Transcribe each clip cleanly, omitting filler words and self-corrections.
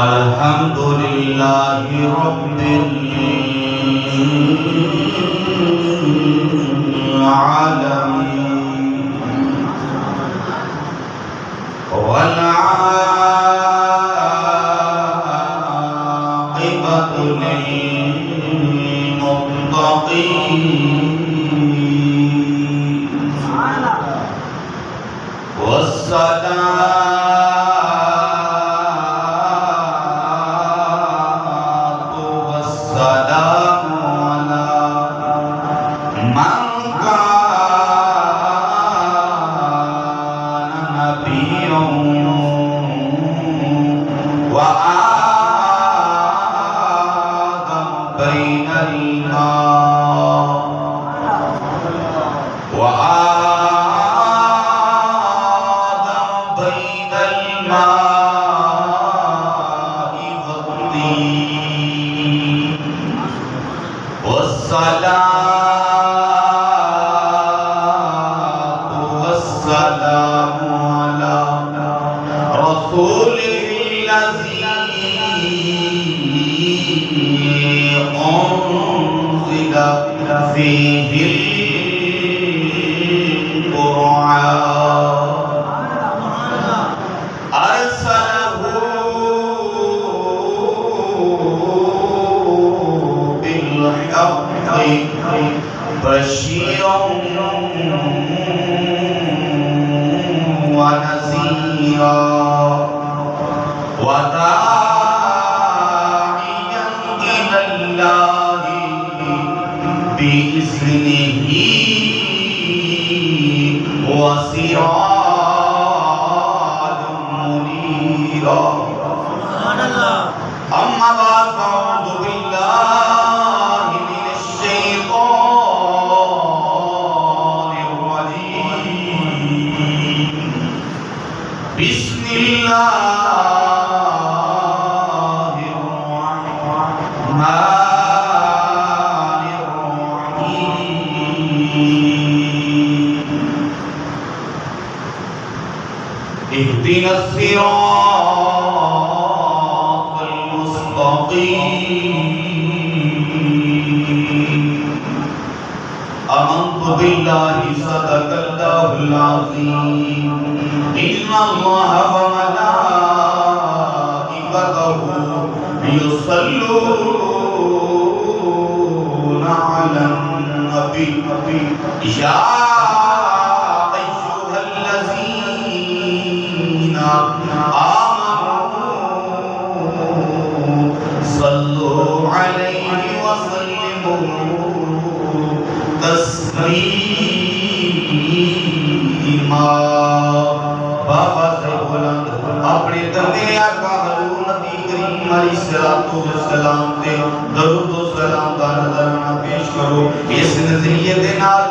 الحمدللہ رب العالمین والعاقبۃ للمتقین اهدنا الصراط المستقيم آمنت بالله صدق الله العظيم إن الله وملائكته يصلون على النبي يا اپنے دندے آقا حضور نبی کریم علیہ السلام تے درود و سلام دا نظرانہ پیش کرو. اس نظریے دے نال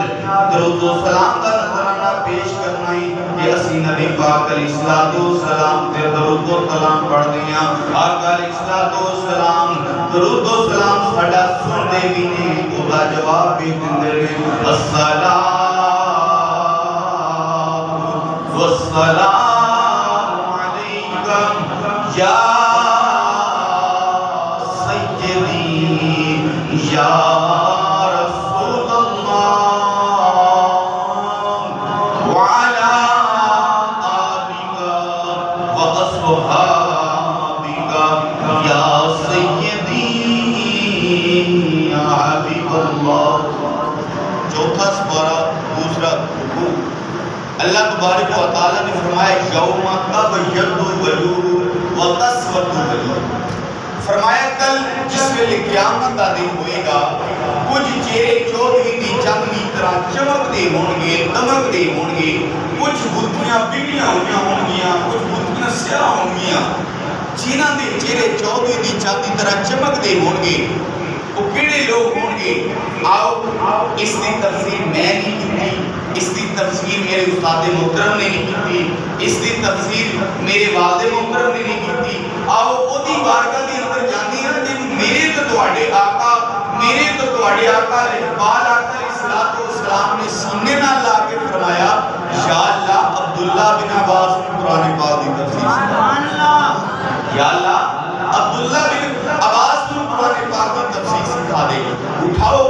درود و سلام دا نظرانہ پیش کرنا ہی کہ اسی نبی پاک علیہ السلام تے درود و سلام پڑھ دیاں. آقا علیہ السلام درود و سلام ساڈا سن دے بھی نے اودا جواب بھی دیندے نے. الصلاۃ والسلام یا سیدی یا رسول اللہ وعلا آلک واصحابک یا سیدی یا حبیب اللہ. چوتھا سپارہ دوسرا رکوع. اللہ تبارک و تعالیٰ نے فرمایا یوم تبیض وجوہ وتسود وجوہ. فرمایا کل جس ویلے قیامت دا دن ہوئے گا کچھ چہرے چودھری دی چند کی طرح چمک دے ہون گے دمک دے ہون گے. کچھ بتیاں بیڑیاں ہون گیاں کچھ بتیاں سیاہ ہون گیاں جنہاں دے چہرے چودھری دی چند کی طرح چمک دے ہون گے. وہ کیڑے لوگ ہون گے؟ آؤ اس کی تفسیر میں نہیں کی، اس کی تفسیر میرے استاد محترم نے نہیں کی، اس کی تفسیر میرے والد محترم نے نہیں کی. آؤ وہ دی بارگاہ دے اندر جاندی ہیں کہ میرے تو تواڈے آقا اقبال آقا علیہ الصلوۃ السلام نے سینے نہ لا کے فرمایا یا اللہ عبداللہ بن عباس کو قرآن پاک کی تفسیر سبحان اللہ، یا اللہ عبداللہ بن عباس کو قرآن پاک کی تفسیر سکھا دے. اٹھاؤ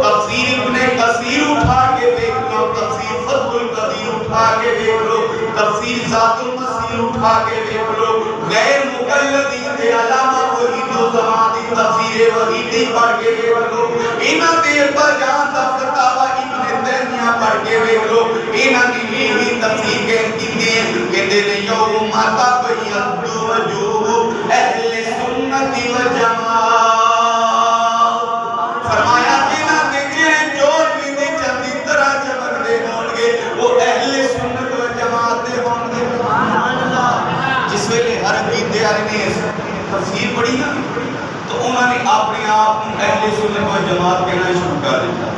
تفسیر ابن کثیر اٹھا کے دیکھ لو، تفسیر فتح القدیر اٹھا کے دیکھ لو، تفسیر ذات المسیر اٹھا کے دیکھ لو، غیر مقلدین دے علامہ وحید و زمان دی تفسیر وحیدی پڑھ کے دیکھ لو، اینا دیر پر جان دا فتاوہ ابن تیمیہ پڑھ کے دیکھ لو، اینا دی بھی تفسیر کہتے ہیں یوم تبیض وجوہ اہل سنت و جماعت. فرمایا جنہاں دے چہرے چوٹ بھی دی چندی طرح چمک دے ہون گے وہ اہل سنت و جماعت دے ہون گے. جس ویلے ہر عقیدے والے نے تفسیر پڑھی نا تو انہوں نے اپنے آپ اہل سنت و جماعت کہنا شروع کر دیا.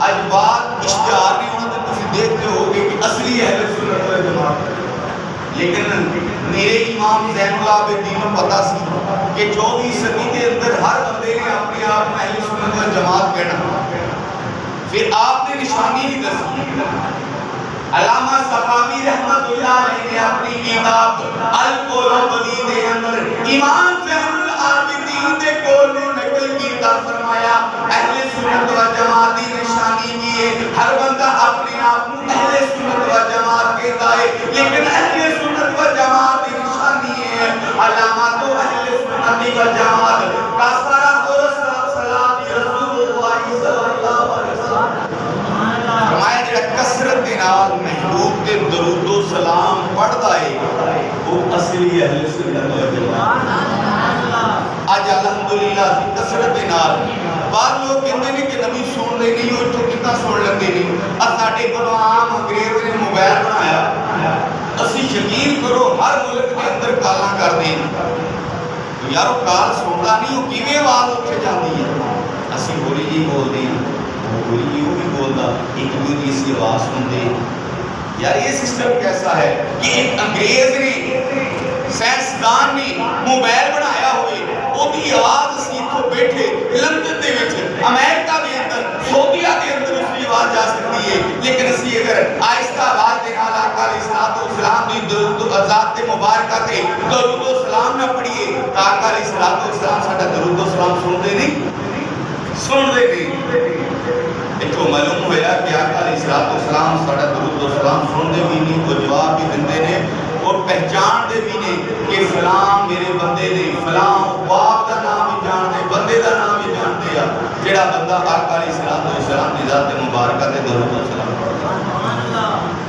اج بات اشتہار نہیں ہونا تو تسی دیکھتے ہو گے کہ اصلی اہل سنت و جماعت. لیکن میرے امام زین العابدین کو پتا سی کہ 24 صدی کے اندر ہر بندے نے اپنے آپ اہل سنت و جماعت کہنا. پھر آپ نے نشانی بھی دسی. علامہ صفاوی رحمت اللہ علیہ نے اپنی کتاب القول البدیع کے اندر امام زین العابدین کے قول میں نقل کیتا. فرمایا اہل سنت و جماعت کی نشانی کی ہے ہر بندہ اپنے آپ کو اہل سنت و جماعت کہتا ہے، لیکن اہل سنت و جماعت کی نشانی ہے علامات اہل سنت و جماعت کا سارا صلاۃ رسول اللہ صلی اللہ علیہ وسلم. فرمایا جڑا کثرت دے نال محبوب تے درود و سلام پڑھدا ہے وہ اصلی اہل سنت و جماعت. آج الحمدللہ کثرت دے نال بعض لوگ کہتے ہیں کہ نبی سن دے نہیں ہو تو کتنا سن لیندے نہیں. ساڈے کول عام انگریز نے موبائل بنایا، اسی یقین کرو ہر ملک کے اندر کالاں کر دیں تو یار وہ کال سنتا نہیں، وہ کیویں آواز اٹھ جاندی ہے. اسی ہولی جی بولدے ہیں، وہ ہولی جی وہ بھی بولدا، ایک دوسرے کی سی آواز سنتے. یار یہ سسٹم کیسا ہے کہ ایک انگریز نے سائنسدان نے موبائل بنایا ہوئے وہ دی آواز اسی تو بیٹھے لندن دے وچ امریکہ دے اندر سعودیہ دے اندر اس کی آواز جا سکتی ہے، لیکن اسی اگر آہستہ آواز دے نال آقا علیہ الصلوۃ والسلام دی درود و ذات مبارکہ تے درود و سلام نہ پڑھیے تو آقا علیہ الصلوۃ والسلام ساڈا درود و سلام سنتے نہیں. اتو معلوم ہویا کہ آقا علیہ الصلوۃ والسلام ساڈا درود و سلام سنتے بھی نہیں، وہ جواب بھی دیندے نے اور پہچان دے بھی نے کہ فلاں میرے بندے نے، فلاں باپ دا نام بھی جان دے، بندے دا نام بھی جان دے جڑا بندہ آقا علیہ الصلوۃ والسلام دی ذات مبارکہ تے درود و سلام پڑھدا.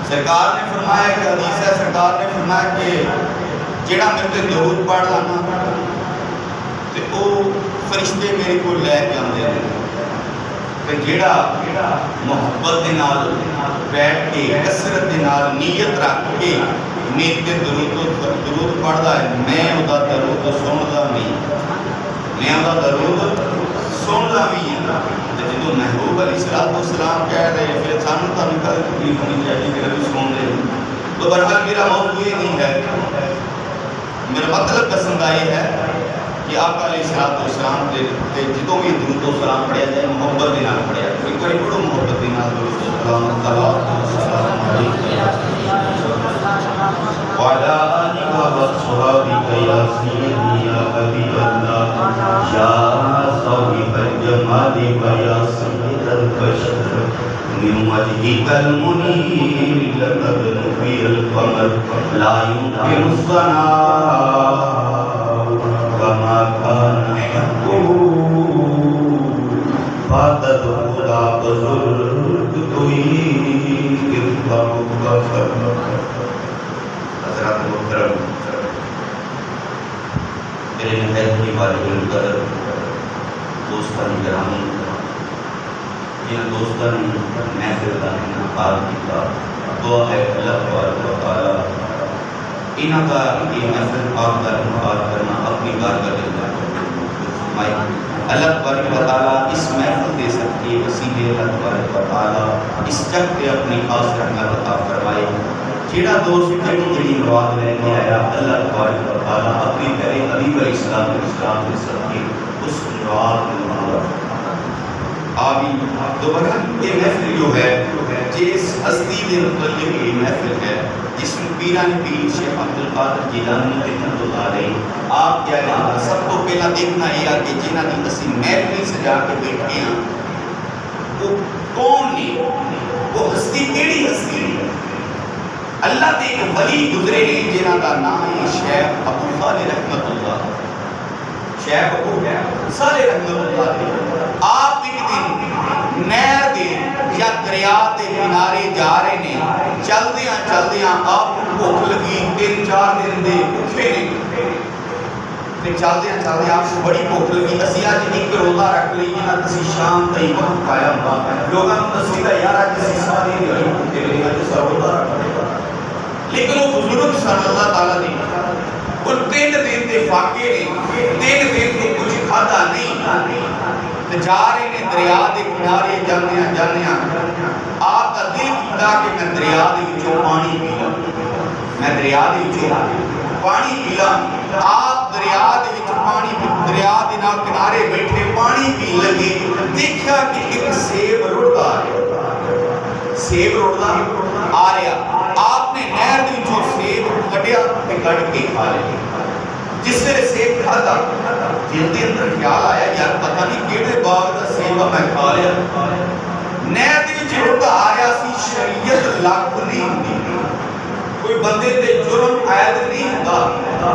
سرکار نے فرمایا کہ حدیث ہے، سرکار نے فرمایا کہ جڑا میرے تے درود پڑھ لانا تے او فرشتے میرے کو لے کے آندے نے تے جڑا محبت دے نال بیٹھ کے کثرت دے نال نیت رکھ کے میرے تے درود پڑھدا ہے میں او دا درود سندا نہیں، میں او دا درود سندا بھی ہے. جدوں محبوب علیہ الصلوۃ والسلام کہہ رہے پھر سانوں تانوں کل تکلیف ہونی چاہیے کہ نبی سن رہے. تو بہرحال میرا موضوع یہ نہیں ہے، میرا مطلب پسند آئی ہے کہ آقا علیہ الصلوۃ والسلام تے جدوں بھی درود و سلام پڑھیا جائے محبت دے نال پڑھیا جائے. ایک بار پڑھو محبت دے نال درود و سلام علیکم وعلى آلك وصحبك يا سيدي يا حبيب الله يا صاحب الجمال ويا سيد البشر من وجهك المنير لقد نفي القمر لا يمكن الصناع كما كان حقه فاتت خدا بزرگ توئی ارفع کا حضرات محترم میرے نہایت ہی والد القدر دوستان گرامی، جن دوستان محفل کا انعقاد کیا، دعا ہے اللہ تبارک و تعالی انہاں کا یہ محفل پاک کا انعقاد کرنا اپنی بارگاہ کے اندر اللہ تبارک و تعالی اس محفل دے سکتے وسیلے اللہ تبارک و تعالی اس جگ پہ اپنی خاص رحمت عطا فرمائے. جڑا دوست جڑی مراد لے کے آیا اللہ تبارک و تعالی اپنے پیارے حبیب علیہ السلام کے صدقے اس مراد کو منظور فرمائے. آبی دوبارہ یہ محفل جو ہے جس ہستی دے متعلق یہ محفل ہے جس میں پیران پیر شیخ عبدالقادر جیلانی رحمۃ اللہ علیہ آپ کیا جانا سب تو پہلا دیکھنا یہ کہ جنہاں دی اسی محفل سجا کے بیٹھے ہیں وہ کون نے، وہ ہستی کیڑی ہستی ہے؟ اللہ دے ایک ولی گزرے نے جنہاں کا نام ہے شیخ ابو صالح رحمۃ اللہ، شیخ ابو صالح رحمۃ اللہ علیہ۔ آپ ایک دن نہر دے یا دریا دے کنارے جا رہے نے، چلدیاں آپ کو بھوک لگی، 3-4 دن دے بھوکے نے، تے چلدیاں آپ کو بڑی بھوک لگی، اسی اج ایک روزہ رکھ لئیے نا کسی شام تئی وقت پایا ہوا لوگاں نوں دسیدا یار اج اسی ساری دیہاڑی بھوکے رہے اج روزہ رکھ لیا، لیکن وہ بزرگ صلی اللہ تعالی نے اور 3 دن دے فاقے نے، 3 دن کو کچھ کھادا نہیں، جا رہے نے دریا دے کنارے جاندیاں آپ کا دل کیتا کہ میں دریا دے وچوں پانی پی لوں، میں دریا دے وچوں پانی پی لوں۔ آپ دریا دے وچ پانی دریا دے نال کنارے بیٹھے پانی پی لگے، دیکھا کہ ایک سیب رڑدا آ رہا، آپ نے نہر دے وچوں سیب کڈیا تے کڈ کے کھا لیا۔ جس سے سیب کھادا دل دے اندر خیال آیا یار پتہ نہیں کیڑے باغ دا سیب میں کھا لیا، نہر دے وچ رڑدا آ رہا سی، شریعت لاگو نہیں ہوندی، کوئی بندے تے جرم عائد نہیں ہوندا،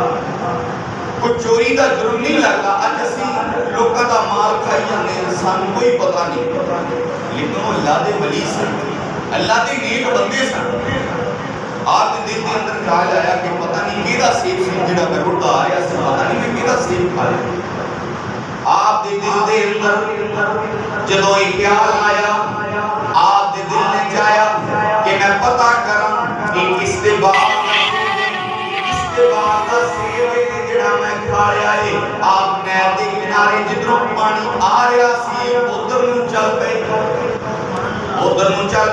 کوئی چوری دا جرم نہیں لگدا، اج اسی لوکاں دا مال کھائی جاندے سانوں کوئی پتہ نہیں، لیکن وہ اللہ دے ولی سن، اللہ دے نیک بندے سن۔ آپ دے دل دے اندر خیال آیا کہ پتہ نہیں کیڑا سیب سی جڑا میں رڑدا آ رہا سی، پتہ نہیں میں کیڑا سیب کھا لیا۔ آپ دے دل دے اندر جدوں یہ خیال آیا، آپ دے دل نے چاہیا کہ میں پتہ کراں کہ کس دے باغ دا سیب ہے جڑا میں کھا لیا ہے۔ آپ نہر دے کنارے جدھروں پانی آ رہا سی ادھر نوں چل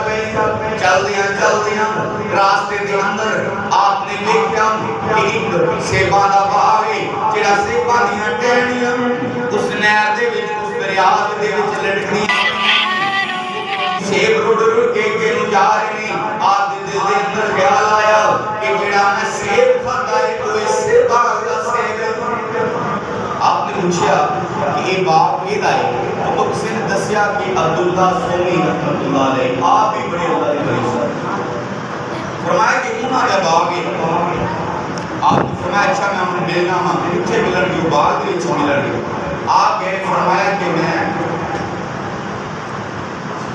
پئے، چلدیاں راستے دے اندر آپ نے دیکھا کہ ایک سیباں دا باغ ہے جڑا سیباں دیاں ٹہنیاں اس نہر دے وچ اس دریا دے وچ لٹکدیاں سیب رڑ کے نوں جا رہے ہیں۔ آپ دے دل دے اندر خیال آیا کہ جڑا میں سیب کھادا ہے وہ اس باغ دا سیب ہے۔ آپ نے پوچھا کہ یہ باغ کیدا ہے؟ تو کسی نے دسیا کہ عبداللہ سومی رحمۃ اللہ علیہ، آپ بھی بڑے اللہ کے ولی سن۔ فرمایا کہ انہاں دا باغ ہے، آپ نے فرمایا اچھا میں انہوں ملنا ہاں کتھے ملن گے؟ باغ دے وچ ملن گے۔ آپ کہے فرمایا کہ میں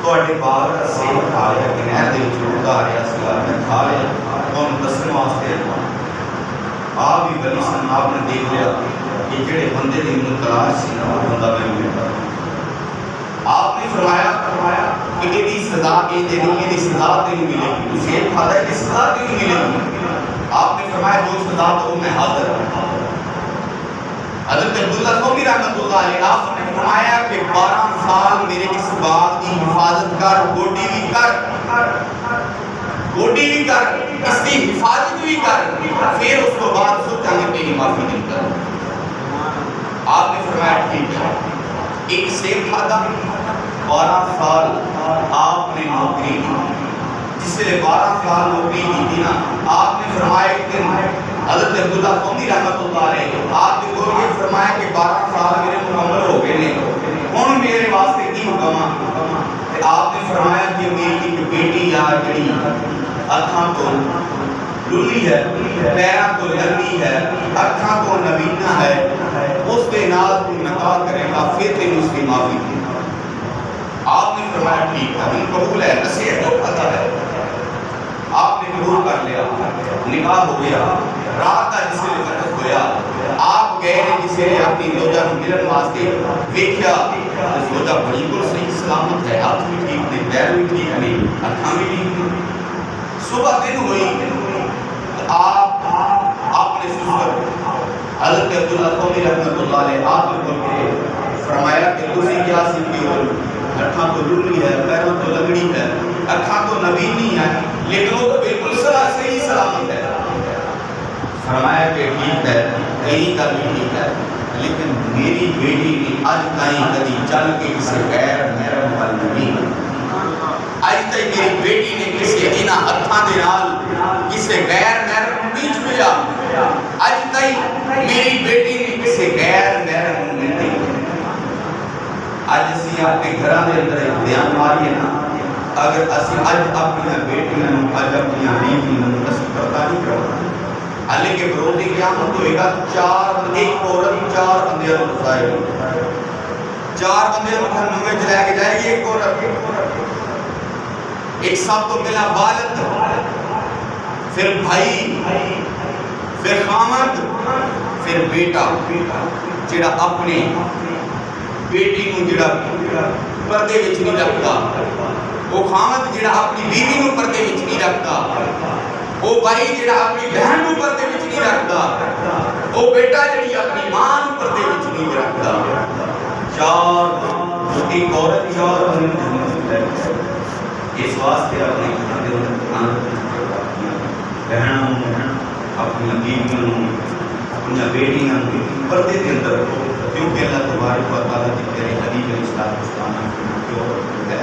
تواڈے باغ دا سیب کھا لیا کہ نہر دے وچ رڑدا آ رہا سی، میں کھا لیا، تانوں دسن واسطے آپ بھی ولی سن۔ آپ نے دیکھ لیا کہ جڑے بندے دی مینوں تلاش سی نا وہ بندہ میں ملتا۔ آپ نے فرمایا کہ یہ دی سزا یہ دی سزا تینوں ملے گی، تو سیب کھادا ہے کہ سزا تینوں ملے گی۔ آپ نے فرمایا جو سزا تو میں حاضر ہوں۔ حضرت عبداللہ سومی رحمۃ اللہ علیہ آپ نے فرمایا کہ 12 سال میرے اس باغ کی حفاظت کر، گوڈی بھی کر، اس کی حفاظت بھی کر، پھر اس کو بعد سوچا کہ تیری معافی نہیں کر۔ آپ نے فرمایا ٹھیک ہے۔ ایک سیب کھادا، 12 سال آپ نے نوکری کی، جس سے 12 سال نوکری کی تھی نا، آپ نے فرمایا ایک دن حضرت عبداللہ سومی رحمۃ اللہ علیہ آپ نے کو یہ فرمایا کہ 12 سال میرے مکمل ہو گئے نے، ہن میرے واسطے کی حکم ہے؟ آپ نے فرمایا کہ میری ایک بیٹی یا جڑی اکھاں تو للی ہے، پیراں تو لمبی ہے، اکھاں تو نبینا ہے، اس کے نال تو نکاح کرے گا پھر تینوں اس کی معافی دی۔ آپ نے فرمایا ٹھیک ہے، ہم قبول ہے، نصیحت تو پتہ ہے۔ آپ نے قبول کر لیا، نکاح ہو گیا، رات کا جس سے فرق ہویا، آپ گئے نے جسے اپنی زوجہ ملن واسطے ویکھیا، زوجہ بالکل صحیح سلامت ہے، ہاتھ بھی ٹھیک نے، پیر بھی ٹھیک نے، اکھاں بھی ٹھیک نے۔ صبح دن ہوئی، آپ نے سوچا حضرت عبداللہ سومی رحمۃ اللہ علیہ آپ نے بول کے فرمایا کہ تسی کیا سیکھی ہو؟ اکھاں تو للی ہے، پیروں تو لگڑی ہے، اکھاں تو نبینی ہے، لیکن وہ تو بالکل صحیح سلامت ہے۔ فرمایا کہ ٹھیک ہے، یہی کا بھی ٹھیک ہے، لیکن میری بیٹی نے اج تائیں کدی چل کے کسی غیر محرم وال نہیں، اج تائیں میری بیٹی نے کسی انہاں ہتھاں دے نال کسی غیر محرم نہیں چھویا، اج تائیں میری بیٹی نے کسی غیر محرم نہیں۔ اج اسی اپنے گھراں دے اندر دھیان ماریے نا، اگر اسی اج اپنی بیٹیاں نوں اج اپنی بیویاں نوں اسی پتہ نہیں کرنا، حالے کہ بروز قیامت ہوئے گا ایک عورت 4 بندیاں نوں فسائے گی، 4 بندیاں نوں جہنم وچ لے کے جائے گی ایک عورت، ایک سب تو پہلا والد، پھر بھائی، پھر خامد، پھر بیٹا جڑا اپنے بیٹی نوں جڑا پردے وچ نہیں رکھتا، وہ خامد جڑا اپنی بیوی نوں پردے وچ نہیں رکھتا، وہ بھائی جڑا اپنی بہن نوں پردے وچ نہیں رکھتا، وہ بیٹا جڑی اپنی ماں نوں پردے وچ نہیں رکھتا، 4 ایک عورت 4 بندے اس واسطے اپنے گھر دے اندر بہنوں اپنی بیویوں نوں اپنی بیٹیاں نوں پردے دے اندر رکھو، کیونکہ اللہ تبارک و تعالیٰ کی پیارے حبیب علیہ السلام جو ہے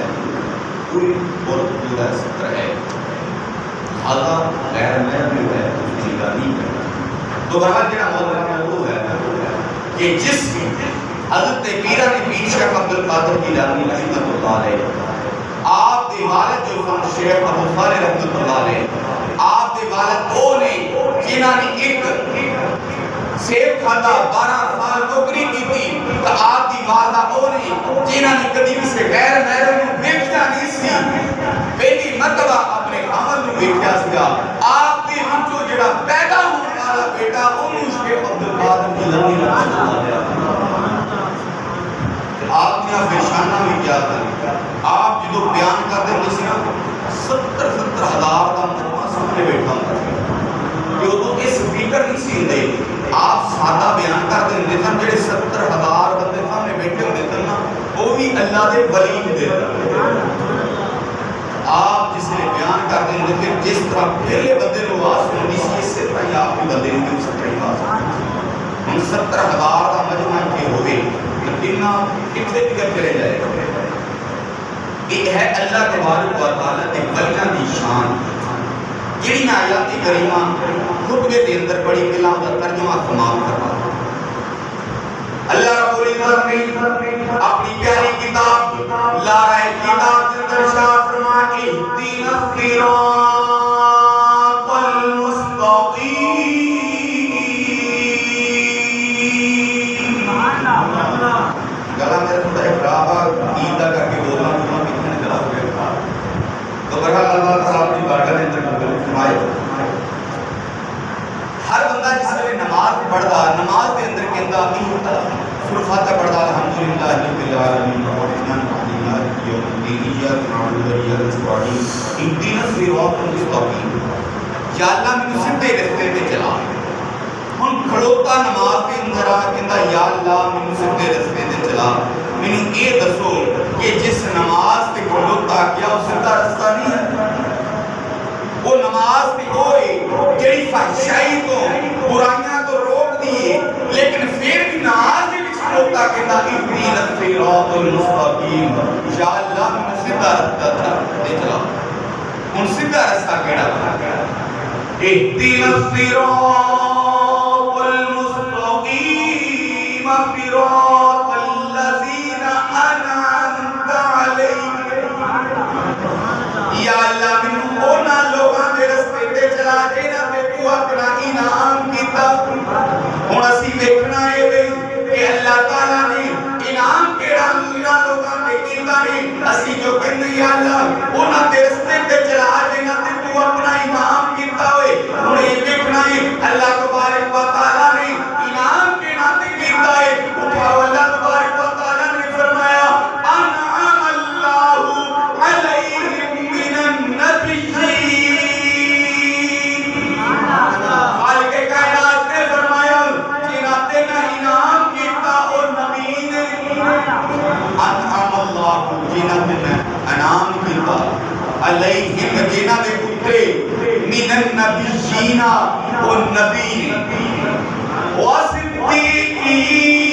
پوری اور پورا ستر ہے، لہذا غیر محرم جو ہے اس کی نگاہ نہیں کرنا۔ تو بہرحال جڑا موضوع ہے کہ جس حضرت پیران پیر شیخ عبد القادر جیلانی رحمۃ اللہ علیہ، آپ دے والد جو سن شیخ ابو صالح رحمۃ اللہ علیہ، آپ دے والد وہ نے جنہاں نے ایک سیب کھاتا 12 سال نوکری کی تھی، تو آپ دی والدہ وہ نے جنہاں نے کبھی کسی غیر محرم کو دیکھا نہیں سی، پہلی مرتبہ اپنے خامد نوں دیکھا سیا، آپ دے وچوں جڑا پیدا ہونے والا بیٹا انہوں شیخ عبد القادر جیلانی رحمۃ اللہ علیہ، آپ نے فیشانہ بھی کیا تھا، آپ جدو بیان کرتے ہیں سی نا 70 ہزار کا مجمع سامنے بیٹھا ہوتا ہے، جو تو اس سپیکر نہیں سی دے، آپ سادہ بیان کرتے ہیں سن، جڑے 70 ہزار بندے سامنے بیٹھے ہوتے تھے نا، وہ بھی اللہ دے ولی ہوتے تھے۔ آپ جس نے بیان کرتے ہیں کہ جس طرح پہلے بندے کو آواز سنی سی، اس سے طرح آپ بھی بندے نے 70 آواز ہم 70 ہزار کا مجمع کے ہوئے، لیکن کتنے فکر چلے جائے گا۔ یہ ہے اللہ تبارک و تعالیٰ کے ولیاں دی شان، جڑی میں آیات کریمہ خطبے دے اندر بڑی کلام کا ترجمہ سماعت کرتا ہوں۔ اللہ رب العزت نے اپنی پیاری کتاب لارائے کتاب کے اندر شاہ فرمائے اہدنا الصراط المستقیم۔ گلا میرے خدا خراب ہے، عیدہ کر کے بولنا کتنے گلا ہو گیا، تو بہرحال اللہ تعالیٰ اپنی بارگاہ کے اندر قبول فرمائے۔ ہر بندہ جس ویلے نماز پڑھدا، نماز کے اندر کہندا سورۃ فاتحہ پڑھدا الحمدللہ رب العالمین الرحمن الرحیم مالک یوم الدین ایاک نعبد و ایاک نستعین اہدنا الصراط المستقیم۔ یا اللہ مینوں سیدھے رستے تے چلا۔ ہن کھڑوتا نماز کے اندر کہندا یا اللہ مینوں سیدھے رستے تے چلا، مینوں یہ دسو کہ جس نماز تے کھڑوتا کیا وہ سیدھا رستہ نہیں ہے؟ وہ نماز تے ہوئے جڑی فحشائی تو برائیاں تو روک دیئے، لیکن پھر بھی نماز کے بچ کھڑوتا کہندا اہدنا الصراط المستقیم، یا اللہ مینوں سیدھا رستہ تے چلا۔ ہن سیدھا رستہ کیڑا؟ اہدنا الصراط المستقیم صراط الذین انعمت علیہم۔ یا اللہ مینوں انہاں لوکاں دے رستے تے چلا جنہاں تے تو اپنا انعام کیتا۔ ہن اسی ویکھنا ہے کہ اللہ تعالیٰ نے انعام کیڑا انہاں لوکاں تے کیتا نہیں، اسی جو کہندے یا اللہ انہاں دے رستے تے چلا جنہاں تے تو اپنا انعام کیتا ہوئے۔ ہن یہ ویکھنا ہے اللہ تبارک و تعالیٰ نے انعام کیڑا تے کیتا ہے۔ اٹھاؤ، اللہ تبارک و تعالیٰ نے فرمایا انعم اللہ علیہم من النبیین۔ خالق کائنات نے فرمایا جنہاں تے میں انعام کیتا اور نبی نے انعم اللہ جنہاں تے میں انعام کیتا علیہم جنہاں دے اتے من النبیین اور نبی وصدیقین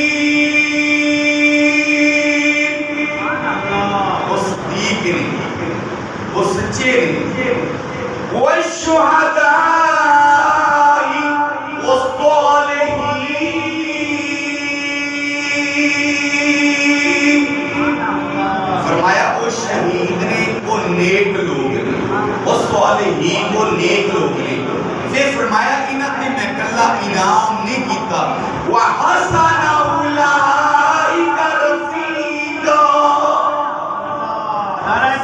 صالحین وہ نیک لوگ نے. پھر فرمایا انہاں تے میں کلا انعام نہیں کیتا وحسن اولئک رفیقا.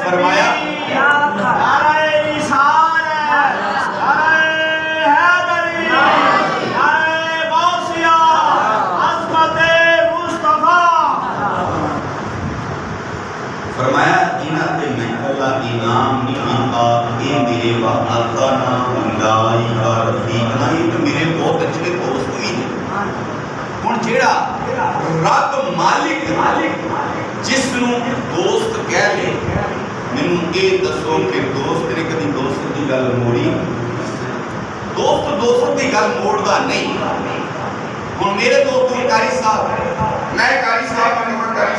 فرمایا فرمایا انہاں تے میں کلا انعام نہیں کیتا اے میرے وحسن اولئک رفیقا. یہ تو میرے بہت اچھے دوست ہوئی ہیں. ہن جیڑا رب مالک جس نوں دوست کہہ لے مینوں یہ دسو کہ دوست نے کدی دوست کی گل موڑی؟ دوست کی گل موڑتا نہیں. ہوں میرے دوست قاری صاحب میں قاری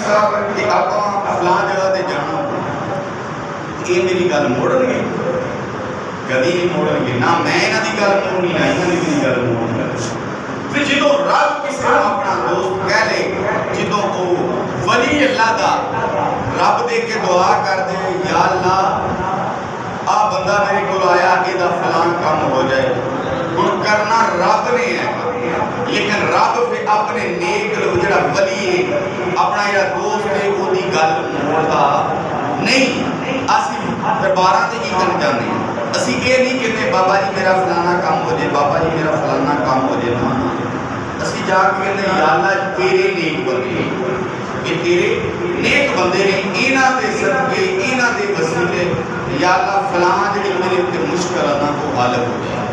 صاحب کہ آپ فلاں جگہ تے جانا یہ میری گل موڑن گے؟ کدی نہیں موڑن گے. نہ میں یہاں کی گل موڑنی نہ یہاں کی میری گل موڑنی. پھر جدو رب کسی کو اپنا دوست کہہ لے جدو وہ ولی اللہ دا رب دے کے دعا کر دے یا اللہ آ بندہ میرے کو آیا یہ دا فلان کام ہو جائے. ہوں کرنا رب نے ہے لیکن رب پھر اپنے نیک جڑا ولی ہے اپنا جڑا دوست ہے وہ دی گل موڑتا نہیں. اسی درباراں تے کی کرن جاندے ہیں. اسی یہ نہیں کہتے بابا جی میرا فلانا کام ہو جائے بابا جی میرا فلانا کام ہو جائے. اسی جا کے کہتے ہیں یا اللہ تیرے نیک بندے یہ تیرے نیک بندے نے انہاں دے صدقے انہاں دے وسیلے یا اللہ فلاں جڑی میرے تے مشکل نہ کو حل ہو جائے.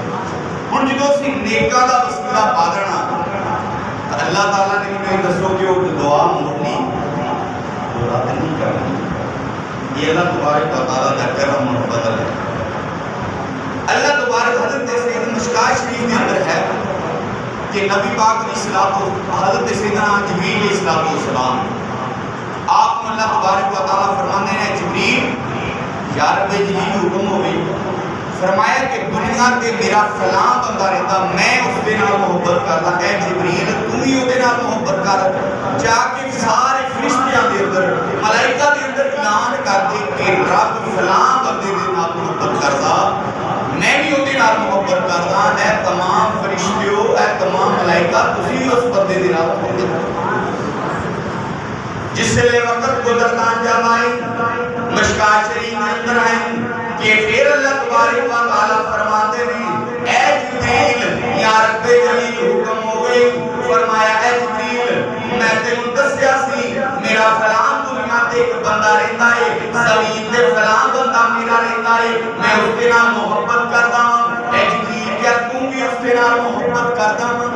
ہن جدوں اسی نیکاں دا وسیلہ پا دینا اللہ تعالیٰ نے بھی دسو کہ وہ دعا موڑنی وہ رد نہیں کرنی. یہ اللہ تبارک و تعالیٰ کا کرم اور فضل ہے. اللہ تبارک حضرت سیدنا مشکاہ شریف کے اندر ہے کہ نبی پاک علیہ الصلوۃ حضرت سیدنا جبریل علیہ السلام آپ اللہ تبارک و تعالیٰ فرمانے ہیں جبریل یا رب جبریل حکم ہوئے فرمایا کہ دنیا تے میرا فلاں بندہ رہتا میں اس دے نال محبت کرتا. اے جبریل تو ہی او دے نال محبت کر. جا کے سارے فرشتیاں دے اندر ملائکہ دے اندر اعلان کر دے کہ رب فلاں بندے دے نال محبت کرتا میں بھی او دے نال محبت کرتا. اے تمام فرشتیوں اے تمام ملائکہ تسی اس بندے دے نال محبت کرو. جس لئے وقت گزرتا جمائی مشکاہ شریف میں اندر ہیں کہ پھر اللہ تبارک و تعالیٰ فرماتے ہیں اے جبریل یا رب جلیل حکم ہو گئی. فرمایا اے جبریل میں تے دسیا سی میرا فلاں دنیا تے ایک بندہ رہتا ہے زمین تے فلاں بندہ میرا رہتا ہے میں اس کے نام محبت کرتا ہوں. اے جبریل کیا تم بھی اس کے نام محبت کرتا ہوں؟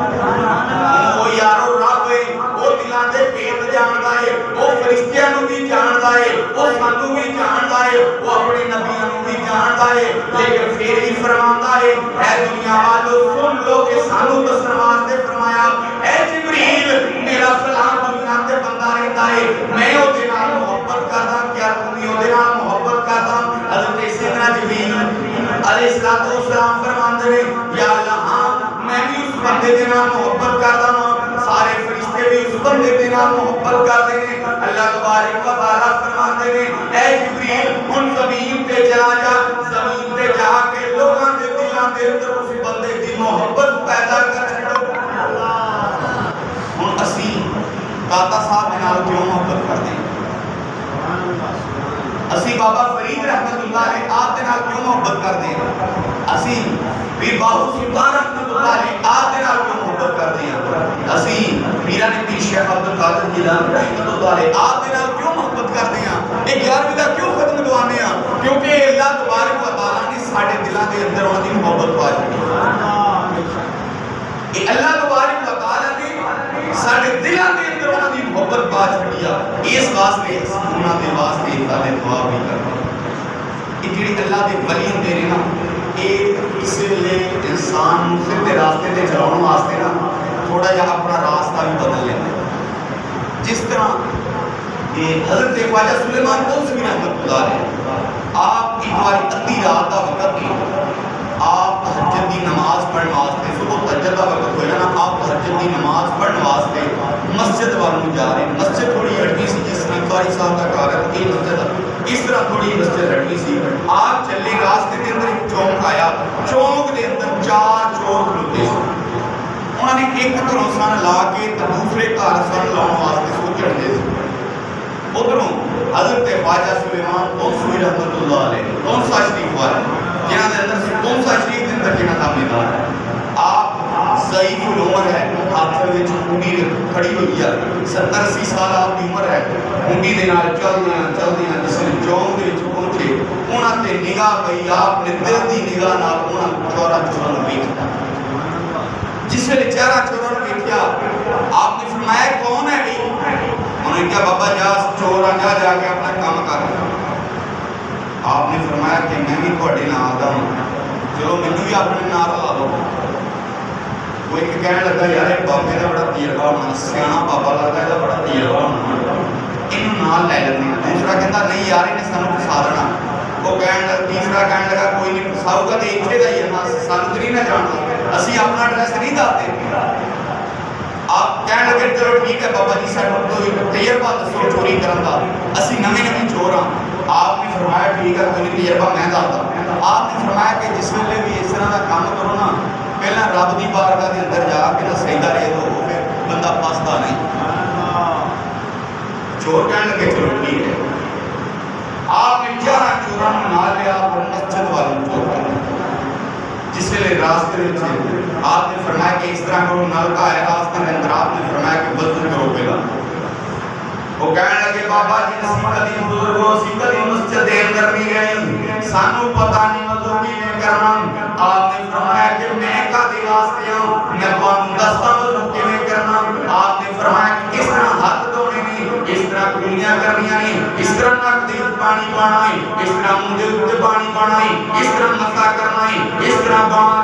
وہ یارو رب ہے وہ دلان دے پیت جانتا ہے وہ فرشتیاں نو بھی جانتا ہے وہ سانو بھی جانتا ہے وہ اپنے نبیوں نو بھی جانتا ہے. لیکن پھر ہی فرماتا ہے اے دنیا والو سن لو کہ سانو دسن واسطے فرمایا اے جبریل میرا فلاں دنیا تے بندہ رہتا ہے میں او دے نال محبت کردا کیا تم بھی او دے نال محبت کردا؟ حضرت سیدنا جبریل علیہ السلام فرماندے نے یا اللہ ہاں میں بھی اس بندے دے نال محبت کردا ہوں. سارے فرشتے بھی اس بندے دے نال محبت کردے نے. اللہ تبارک و تعالیٰ فرماتے ہیں اے جبریل ان زمین تے چلا جا زمین تے جا کے لوگاں دے دلاں دے اندر اس بندے دی محبت پیدا کر چھڑو. ہن اسی داتا صاحب دے نال کیوں محبت کردے ہیں؟ اسی بابا فرید رحمت اللہ علیہ آپ دے نال کیوں محبت کردے ہیں؟ اسی پیر باہو سلطان رحمت اللہ علیہ آپ دے نال کیوں محبت کردے ہیں؟ اسی میرا نے پیر شیخ عبد القادر جیلانی رحمت اللہ علیہ آپ دے نال کیوں محبت کردے ہیں؟ ایک 11ویں دا کیوں ختم دعانے ہیں؟ کیونکہ اللہ تبارک و تعالیٰ نے ساڑھے دلان دے اندر انہوں نے محبت پا چھڑی. اللہ تبارک و تعالیٰ نے ساڑھے دلان دے اندر انہوں نے محبت پا چھڑیا. اس واسطے انہوں نے واسطے اللہ دعا بھی کرنا. یہ جڑی اللہ دے ولی ہوندے نے نا یہ اس لیے انسان سیدھے راستے تے چلاؤن واسطے نا تھوڑا جہا اپنا راستہ بھی بدل لیتے ہیں. جس طرح یہ حضرت خواجہ سلیمان کوسوی رحمت اللہ علیہ آپ ایک بار ادھی رات کا وقت ہے آپ تہجد دی نماز پڑھنے واسطے صبح تہجد کا وقت ہویا نا آپ تہجد دی نماز پڑھنے واسطے مسجد والوں جا رہے ہیں. مسجد تھوڑی ہٹی سی جس طرح قاری صاحب کا کہا ہے یہ مسجد اس طرح تھوڑی مسجد ہٹی سی. آپ چلے راستے کے اندر ایک چوک دے اندر 4 چور کھلوتے سن. انہوں نے ایک گھروں سن لا کے دوسرے گھر سن لاؤن واسطے سوچن دے سن. ادھروں حضرت خواجہ سلیمان تونسوی رحمت اللہ علیہ تونسا شریف والے جنہاں دے اندر تونسا شریف دے اندر جنہاں دا میدان ہے. آپ ضعیف العمر ہے, ہاتھ وچ ہونڈی کھڑی ہوئی ہے, 70-80 سال آپ دی عمر ہے. ہونڈی دے نال چلدیاں جس نے چوک دے وچ پہنچے انہاں تے نگاہ پئی. آپ نے دل دی نگاہ نال انہاں چوراں نوں ویکھیا. جس ویلے چہرہ چوراں نوں ویکھیا آپ نے فرمایا کون ہے بھئی؟ انہوں نے کہا بابا جا چوراں جا کے اپنا کام کر. آپ نے فرمایا کہ میں بھی تہاڈے نال دا ہوں, چلو مینوں بھی اپنے نال لا لو. وہ ایک کہنے لگا یار یہ بابے کا بڑا تجربہ ہونا, سیاح بابا لگتا ہے بڑا تجربہ ہونا, یہ نال لے لیتے ہیں. دوسرا کہتا نہیں یار انہیں سانو پھسا دینا. وہ تیسرا کہنے لگا کوئی نہیں پھساؤ گا تو اتنے کا ہی ہے نا, سانو تو نہیں نہ جانتا, اسی اپنا ایڈریس نہیں دستے. آپ کہنے لگے چلو ٹھیک ہے بابا جی سانو تو تجربہ دسو چوری کرن دا, اسی نویں چور ہاں. آپ نے فرمایا ٹھیک ہے کوئی نہیں تجربہ میں دسدا. آپ نے فرمایا کہ جس ویلے بھی اس طرح کا کام کرو نا پہلا رب دی بارگاہ دے اندر جا کے نا سجدہ ریز ہو, پھر بندہ پسدا نہیں. چور کہنے لگے چلو ٹھیک ہے. آپ نے 11 چوراں نال لیا اور مسجد والوں چور کر. جس ویلے راستے وچ آپ نے فرمایا کہ اس طرح کرو, نلکا ہے راستے کے اندر, آپ نے فرمایا کہ وضو کرو پہلا. وہ کہنے لگے بابا جی اسی کدی بزرگوں اسی کدی مسجد دے اندر نہیں گئے, سانو پتہ نہیں وضو کیویں کرنا. آپ نے فرمایا کہ میں کدی واسطے ہوں, میں تانوں دساں وضو کیویں کرنا. آپ نے فرمایا کہ اس طرح ہاتھ دھونے نے, اس طرح کلیاں کرنیاں نے, اس طرح نک دے پانی پانا ہے, اس طرح منہ دے اوپر پانی پانا ہے, اس طرح مسا کرنا ہے, اس طرح باواں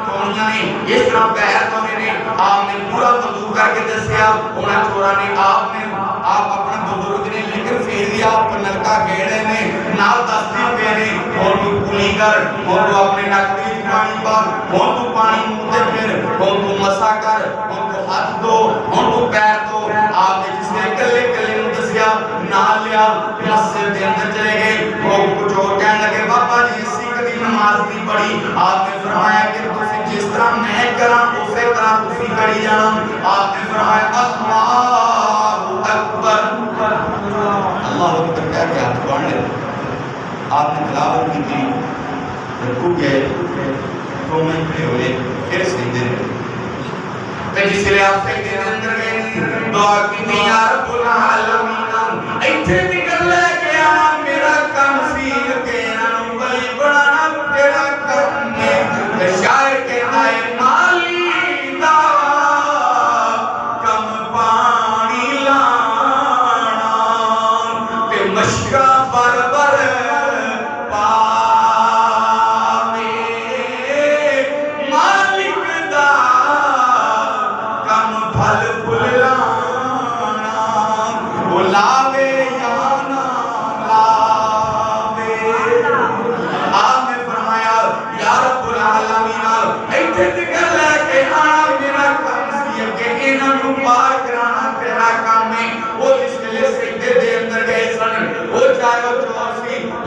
دھوڑیاں نے, اس طرح پیر دھونے نے. آپ نے پورا وضو کر کے دسیا. انہاں چوراں نے آپ اپنے بزرگ نے لیکن پھر دیا, آپ نلکا گیڑے نے نال دستے پہ نے, اور تو کلی کر, اور تو اپنے نک دے پانی پا, اور تو پانی منہ تے پھر, اور تو مسا کر, اور تو ہاتھ دھو, اور تو پیر دھو. آپ نے جس نے کلے کلے نوں دسیا نال لیا مسجد دے اندر چلے گئے. وہ کچھ اور کہنے لگے بابا جی اسی کدی نماز نہیں پڑھی. آپ نے فرمایا کہ تسی جس طرح میں کراں اسی طرح تسی کری جانا. آپ نے فرمایا اللہ اکبر, اللہ اکبر کہہ کے ہاتھ باندھ لے. آپ نے تلاوت کی تھی, رکوع گئے, تو میں کھڑے ہوئے, پھر سجدے میں. تے جس لے آپ سجدے دے اندر گئے دعا کی یا رب العالمین ایتھے تک لے کے آنا میرا کم سی کے نوں ولی بڑھانا تیرا کم ہے. تے شاعر کہتا ہے مالی دا کم پانی لانا تے مشکا بر بر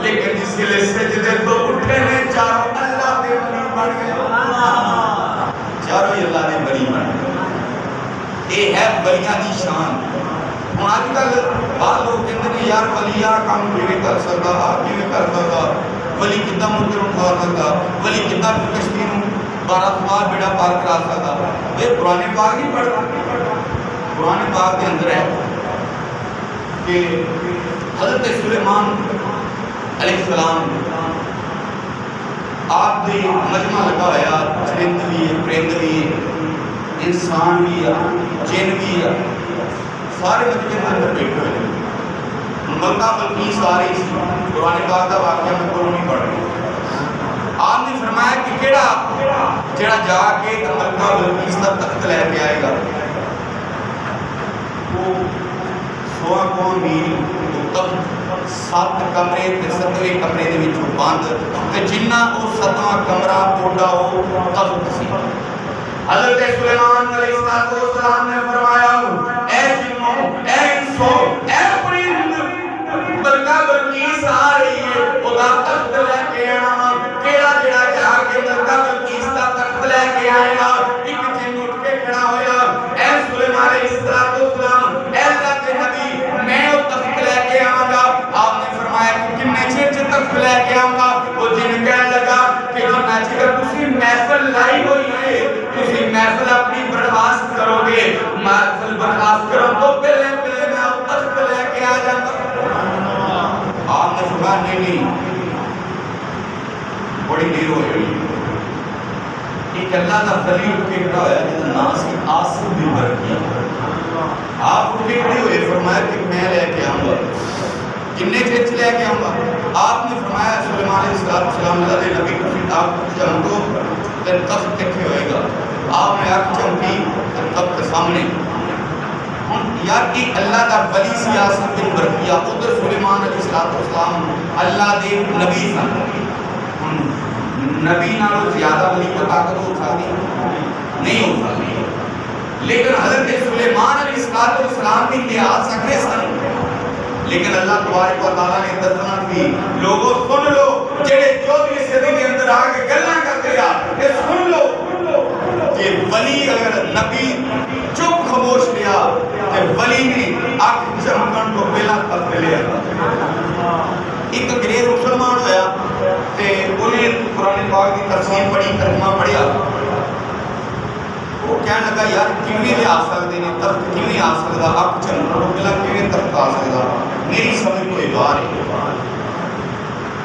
لیکن جس کے لئے سجدے تو اٹھے نے چاروں اللہ دے بری بڑھ گئے. چاروں اللہ دے بری بڑھ گئے. یہ ہے بریاں دی شان. ہوں آج کل بعض لوگ کہتے ہیں یار ولی آ کام کیویں کر سکتا, کیویں کر سکتا, ولی کتنا مندر اٹھا سکتا, ولی کتنا کشتی نوں 12 سوار بیڑا پار کرا سکتا. یہ قرآن پاک نہیں پڑھتا. قرآن پاک کے اندر ہے کہ حضرت سلیمان علیہ السلام آپ دی مجمع لگا ہوا, چرند بھی ہے, پرند بھی ہے, انسان بھی ہے, جن بھی ہے, سارے مجمع کے اندر بیٹھے ہوئے. ملکہ بلقیس ساری قرآن پاک کا واقعہ میں کو نہیں پڑھ رہا. آپ نے فرمایا کہ کیڑا جڑا جا کے ملکہ بلقیس کا تخت لے کے آئے گا وہ 100 میل تخت 7 کمرے تے 7ویں کمرے دے وچوں بند تے جنہ او 7واں کمرہ اوڈا او تخت سی. حضرت سلیمان علیہ السلام نے فرمایا اے جنوں, اے انسو, اے پرند, ملکہ بلقیس آ رہی ہے, او دا تخت لے کے آنا. کیڑا جڑا جا کے ملکہ فرمایا جی اگر تسی محفل لائی ہوئی ہے تسی محفل اپنی برخاست کرو گے محفل برخاست کرو تو پہلے میں تخت لے کے آ جاتا آپ نے فرمایا نہیں بڑی دیر ہو گئی ایک اللہ کا ولی اٹھ کے کھڑا ہوا جس کا نام سی عاصم بن برقیہ آپ اٹھ کے کھڑے ہوئے فرمایا کہ میں لے کے آؤں گا کنے چیز لے کے آؤں گا آپ نے فرمایا سلیمان علیہ السلام اللہ دے نبی کو آپ جب کو تخت دیکھے ہوئے گا آپ نے آنکھ چمکی تخت کے سامنے یار کہ اللہ کا ولی سی عاصم بن برقیہ ادھر سلیمان علیہ السلام اللہ دے نبی سن نبی نالوں زیادہ ولی کو طاقت ہو سکتی نہیں ہو سکتی لیکن حضرت سلیمان علیہ السلام کی لحاظ سکتے سن لیکن اللہ تبارک و تعالیٰ نے دستنا کی لوگوں سن لو جڑے 14ویں صدی کے اندر آگے گلنا کرتے ہیں کہ سن لو کہ ولی اگر نبی چپ خاموش لیا کہ ولی نے آنکھ چمکن کو پہلا تخت لیا ایک انگریز مسلمان ہویا تے انہیں قرآن پاک کی تفسیر پڑھی ترجمہ پڑھیا وہ کہنے لگا یار کیویں لے آ سکتے ہیں تخت کیویں آ سکتا آنکھ چمکن کو پہلا کیویں تخت آ سکتا میری سمجھ کوئی بار ہے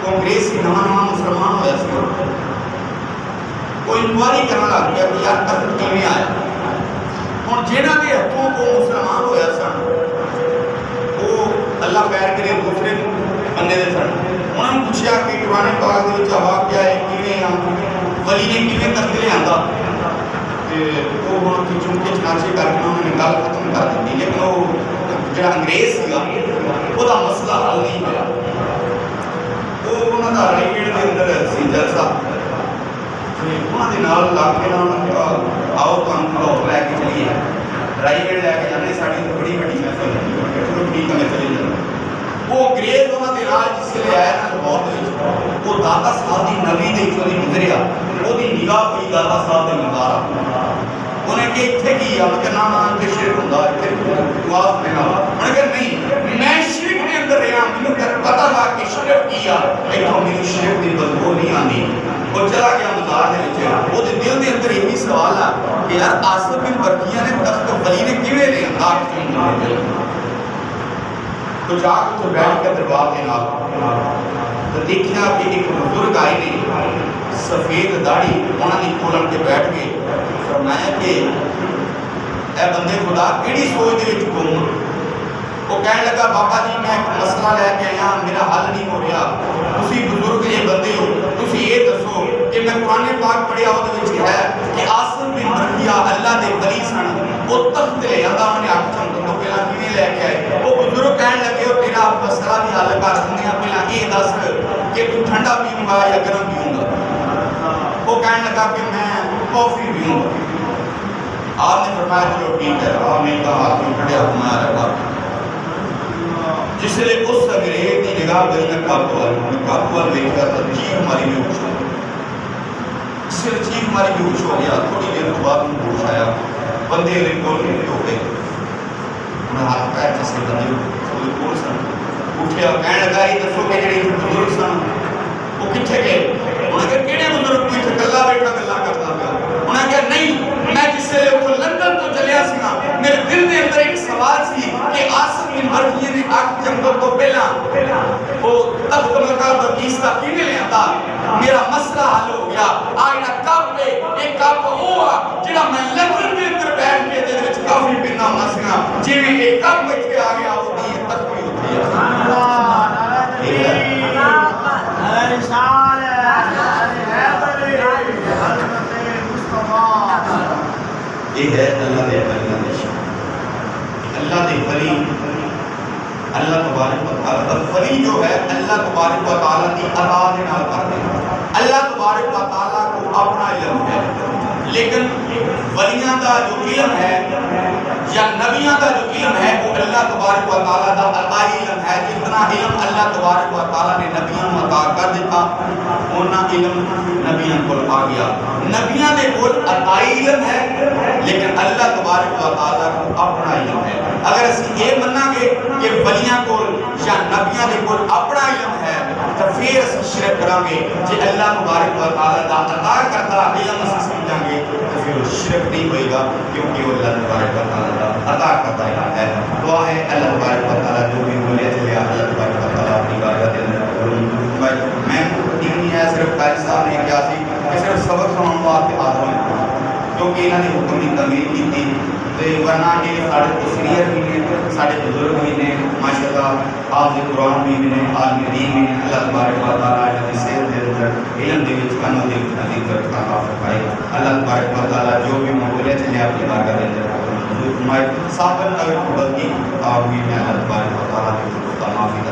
وہ انگریز کی نواں مسلمان ہویا سی وہ انکوائری کرنا لگ گیا کہ یار تخت کیویں آیا ہوں جنہاں کے ہاتھوں کو مسلمان ہویا سن وہ اللہ خیر کرے دوسرے بندے دے سن انہوں نے پوچھا کہ قرآن پاک دے وچ واقعہ ہے کیویں ولی نے کیویں تخت لے آندا تے وہ ہن کی چونکہ چنانچہ کر کے انہوں نے گل ختم کر دی لیکن وہ جڑا انگریز سی او دا مسئلہ حل نہیں ہویا وہ انہاں دا رائی گیٹ دے اندر سی جلسہ تے انہاں دے نال لاگ کے انہوں نے آؤ تانوں لاہور لے کے چلیے رائی گیٹ لے کے جانے ساڈی بڑی بڑی محفل ہے چلو ٹھیک ہے میں چلی جاؤں وہ انگریز انہاں دے نال جس لے آیا نا لاہور دے وچ وہ داتا صاحب دی نبی دے چوں گزریا وہ دی نگاہ پئی داتا صاحب دے نظارہ انہیں کہ اتھے کی آپ کے نام آن کے شرک ہوں گا اتھے دعاز دینا انہیں کہ نہیں میں شرک میں اندر رہا میں نے پتا تھا کہ شرک کیا ایتھوں میری شرک دی بدبو نہیں آنی وہ چلا گیا مزار دے وچ وہ دل دے اندر یہی سوال ہے کہ یار عاصم بن برقیہ نے تخت ولی نے کیویں لے آندا تو جا کے تو بیٹھ کے دربار کے نال تو دیکھا کہ ایک بزرگ آئے نے سفید داڑھی انہوں نے کھولن کے بیٹھ گئے فرمایا کہ اے بندے خدا کیڑی سوچ دے وچ گم وہ کہنے لگا بابا جی میں ایک مسئلہ لے کے آیا میرا حل نہیں ہو رہا تسی بزرگ یہ بندے ہو تسی یہ دسو کہ میں قرآن پاک پڑھیا وہ وچ ہے کہ عاصم بن برقیہ اللہ دے ولی سن وہ تخت لے آندا انہوں نے آنکھ چمکن تو پہلا کیویں لے کے آئے وہ بزرگ کہنے لگے وہ تیرا مسئلہ بھی حل کر دیں پہلا یہ دس کہ تو ٹھنڈا پیوں گا یا گرم پیوں گا وہ کہنے لگا کہ میں کافی پیوں گا آپ نے فرمایا چلو ٹھیک ہے آپ نے کہا ہاتھ میں کھڑیا فرمایا رہا جس لئے اس انگریز کی نگاہ گئی نہ کابو وال دیکھا تو چیخ ہماری بھی ہوش ہو جس لئے چیخ ہماری بھی ہوش ہو گیا تھوڑی دیر کو بعد میں ہوش آیا بندے رنگول ہو گئے انہیں ہاتھ پیر جسے بندے ہوئے کون سن اٹھے اور کہنے لگا یہ دسو کہ جڑے بزرگ سن وہ کتھے گئے انہیں کہا کیڑے بزرگ کوئی تھے گلا بیٹھا گلا کرتا گیا انہیں کہا نہیں میں جس سے لے وہ لندن تو چلیا سی نا میرے دل دے اندر ایک سوال سی کہ عاصم بن برقیہ نے آنکھ چمکن تو پہلا وہ تخت ملکہ بلقیس کا کیویں لے آندا میرا مسئلہ حل ہو گیا آئنا کپ پہ ایک کپ ہوا جڑا میں لندن دے اندر بیٹھ کے دے وچ کافی پینا ہوندا سی نا جویں ایک کپ وچ کے آ گیا وہ دی تخت بھی ہوتی ہے یہ ہے اللہ دے ولی اللہ تبارک و تعالیٰ ولی جو ہے اللہ تبارک و تعالیٰ کی عطا دے نال کرتے ہیں اللہ تبارک و تعالیٰ کو اپنا علم ہے لیکن ولیاں دا جو علم ہے یا نبیاں دا جو علم ہے وہ اللہ تبارک و تعالیٰ دا عطائی علم ہے جتنا علم اللہ تبارک و تعالیٰ نے نبیوں میں عطا کر دیتا اتنا علم نبیوں کو آ گیا نبیاں دے کول عطائی علم ہے لیکن اللہ تبارک و تعالیٰ کو اپنا علم ہے اگر اس یہ مننا گے کہ ولیاں کول یا نبیاں دے کول اپنا علم ہے تو پھر اسی شرک کریں گے جی اللہ مبارک و تعالیٰ دا عطا کرتا علم اسی سمجھیں گے تو پھر وہ شرک نہیں ہوئے گا کیونکہ وہ اللہ مبارک و تعالیٰ دا عطا کرتا علم ہے. دعا ہے اللہ مبارک و تعالیٰ جو بھی بولے چلے اللہ مبارک و تعالیٰ اپنی بارگاہ کے اندر میں نہیں ہے صرف قائد صاحب نے کیا سی کہ صرف سبق سناؤں واسطے آدمی کیونکہ انہوں نے حکم کی تمیز کی تھی تو ورنہ یہ سارے تسریر بھی نے سارے بزرگ بھی نے ماشاء اللہ حافظ قرآن بھی نے عالم دین بھی نے اللہ تبارک و تعالیٰ کی صحت کے اندر علم کے وچ کانوں دی حقیقت کا عطا فرمائے. اللہ تبارک و تعالیٰ جو بھی مقبولے چلے اپنی بارگاہ کے اندر فرمائے. صابر اگر غلطی آپ بھی میں اللہ تبارک و تعالیٰ کی معافی